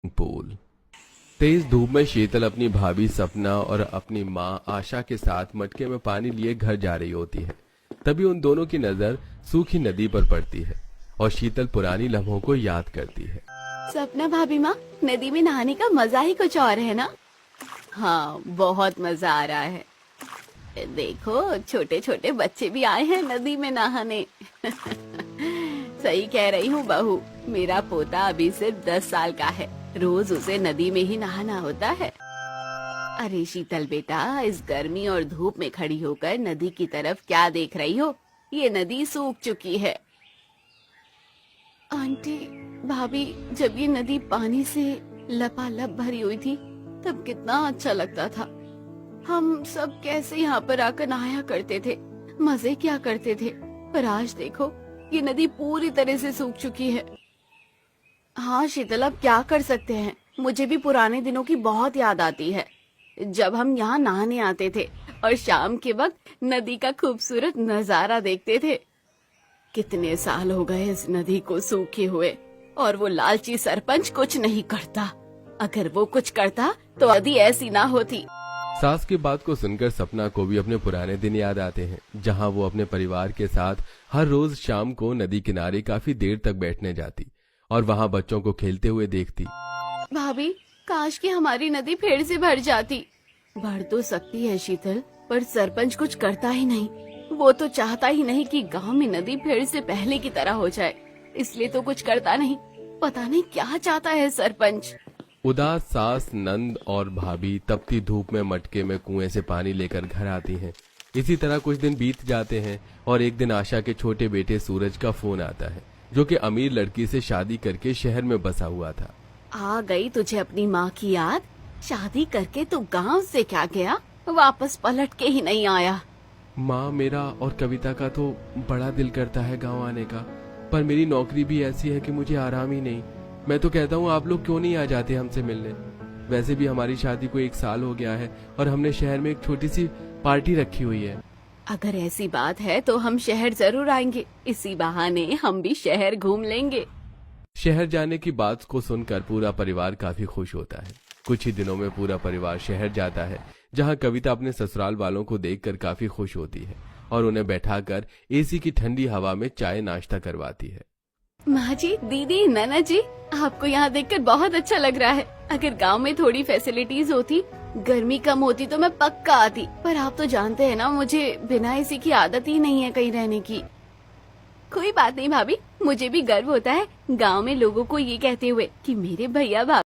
Pool. तेज धूप में शीतल अपनी भाभी सपना और अपनी माँ आशा के साथ मटके में पानी लिए घर जा रही होती है। तभी उन दोनों की नजर सूखी नदी पर पड़ती है और शीतल पुरानी लम्हों को याद करती है। सपना भाभी माँ, नदी में नहाने का मजा ही कुछ और है ना। हाँ, बहुत मजा आ रहा है। देखो, छोटे छोटे बच्चे भी आए हैं नदी में नहाने। सही कह रही हूँ बहू, मेरा पोता अभी सिर्फ 10 साल का है। रोज उसे नदी में ही नहाना होता है। अरे शीतल बेटा, इस गर्मी और धूप में खड़ी होकर नदी की तरफ क्या देख रही हो? ये नदी सूख चुकी है। आंटी, भाभी, जब ये नदी पानी से लपालप भरी हुई थी तब कितना अच्छा लगता था। हम सब कैसे यहाँ पर आकर नहाया करते थे, मजे क्या करते थे। पर आज देखो, ये नदी पूरी तरह से सूख चुकी है। हाँ शीतल, अब क्या कर सकते हैं। मुझे भी पुराने दिनों की बहुत याद आती है, जब हम यहाँ नहाने आते थे और शाम के वक्त नदी का खूबसूरत नजारा देखते थे। कितने साल हो गए इस नदी को सूखे हुए, और वो लालची सरपंच कुछ नहीं करता। अगर वो कुछ करता तो नदी ऐसी ना होती। सास की बात को सुनकर सपना को भी अपने पुराने दिन याद आते हैं, जहां वो अपने परिवार के साथ हर रोज शाम को नदी किनारे काफी देर तक बैठने जाती और वहां बच्चों को खेलते हुए देखती। भाभी, काश कि हमारी नदी फिर से भर जाती। भर तो सकती है शीतल, पर सरपंच कुछ करता ही नहीं। वो तो चाहता ही नहीं कि गांव में नदी फिर से पहले की तरह हो जाए, इसलिए तो कुछ करता नहीं। पता नहीं क्या चाहता है सरपंच। उदास सास, नंद और भाभी तपती धूप में मटके में कुएं से पानी लेकर घर आती हैं। इसी तरह कुछ दिन बीत जाते हैं और एक दिन आशा के छोटे बेटे सूरज का फोन आता है, जो कि अमीर लड़की से शादी करके शहर में बसा हुआ था। आ गई तुझे अपनी माँ की याद? शादी करके तू गांव से क्या गया, वापस पलट के ही नहीं आया। माँ, मेरा और कविता का तो बड़ा दिल करता है गांव आने का, पर मेरी नौकरी भी ऐसी है कि मुझे आराम ही नहीं। मैं तो कहता हूँ आप लोग क्यों नहीं आ जाते हमसे मिलने। वैसे भी हमारी शादी को 1 साल हो गया है और हमने शहर में एक छोटी सी पार्टी रखी हुई है। अगर ऐसी बात है तो हम शहर जरूर आएंगे। इसी बहाने हम भी शहर घूम लेंगे। शहर जाने की बात को सुनकर पूरा परिवार काफी खुश होता है। कुछ ही दिनों में पूरा परिवार शहर जाता है, जहां कविता अपने ससुराल वालों को देखकर काफी खुश होती है और उन्हें बैठाकर एसी की ठंडी हवा में चाय नाश्ता करवाती है। माँ जी, दीदी, नाना जी, आपको यहाँ देखकर बहुत अच्छा लग रहा है। अगर गांव में थोड़ी फैसिलिटीज होती, गर्मी कम होती तो मैं पक्का आती। पर आप तो जानते हैं ना, मुझे बिना एसी की आदत ही नहीं है कहीं रहने की। कोई बात नहीं भाभी, मुझे भी गर्व होता है गांव में लोगों को ये कहते हुए कि मेरे भैया भाभी